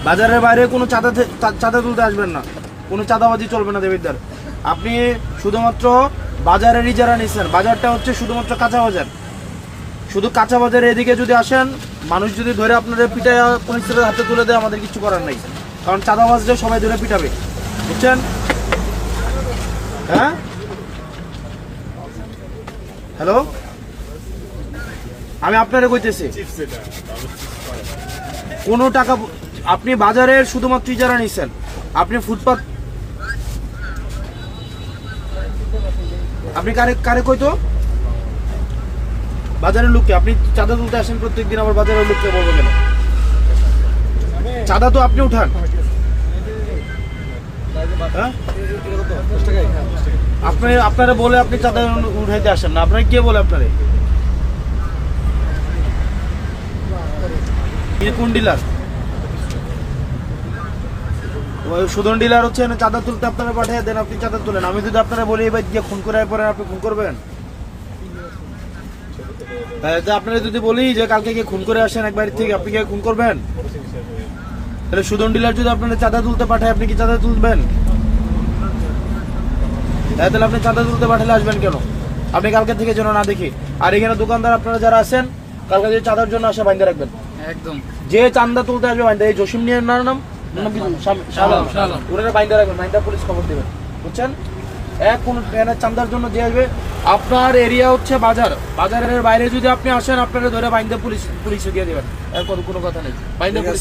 বাজারের বাইরে কোনো চাঁদা তুলতে আসবেন না, কোনো চাঁদাবাজি চলবে না দেবিদ্দার। আপনি শুধুমাত্র বাজারেরই যারা নিচ্ছেন, বাজারটা হচ্ছে শুধুমাত্র কাঁচা বাজার, শুধু কাঁচা বাজারে এদিকে যদি আসেন, মানুষ যদি ধরে আপনাদের পিটায় পুলিশের হাতে তুলে দেয়, আমাদের কিছু করার নেই, কারণ চাঁদাবাজরা সবাই ধরে পিটাবে, বুঝছেন? হ্যাঁ, হ্যালো, আমি আপনারে কইতেছি কোনো টাকা আপনি বাজারের শুধুমাত্র ইজারা নিচ্ছেন, আপনি ফুটপাত, আপনি কারে কারে কইতো বাজারের লোককে আপনি চাঁদা তুলতে আসেন প্রত্যেকদিন, আবার বাজারের লোককে বলবো কেন? চাঁদা তো আপনি উঠান, হ্যাঁ? আপনারা বলে আপনি চাঁদা উঠাইতে আসেন না, আপনারা কে বলে আপনারে? কোন ডিলার? সুদন ডিলার হচ্ছে চাঁদা তুলতে আপনারা পাঠিয়ে দেন, আপনি চাঁদা তুলেন। আমি যদি আপনারা বলি এবার গিয়ে খুন করে পরে আপনি খুন করবেন? আপনারা যদি বলি যে কালকে গিয়ে খুন করে আসেন এক বাড়ি থেকে, আপনি গিয়ে খুন করবেন? তাহলে সুদন ডিলার যদি আপনারা চাঁদা তুলতে পাঠায়, আপনি কি চাঁদা তুলবেন? তাহলে আপনি চাঁদা তুলতে পাঠালে আসবেন কেন? আপনি কালকে থেকে যেন না দেখি। আর এখানে দোকানদার আপনারা যারা আছেন, কালকে যদি চাঁদার জন্য আসে বাইন্দা রাখবেন একদম। যে চাঁদা তুলতে আসবে বাইন্দা, এই জসিম নিয়ে নাম ওরা বাইন্দা রাখবেন, বাইন্দা পুলিশ খবর দেবেন, বুঝছেন? কোন চাঁদার জন্য যে আসবে, আপনার এরিয়া হচ্ছে বাজার, বাজারের বাইরে যদি আপনি আসেন, আপনারা ধরে বাইন্দা পুলিশে দিয়ে দেবেন, এর কোনো কথা নেই, বাইন্দা পুলিশ।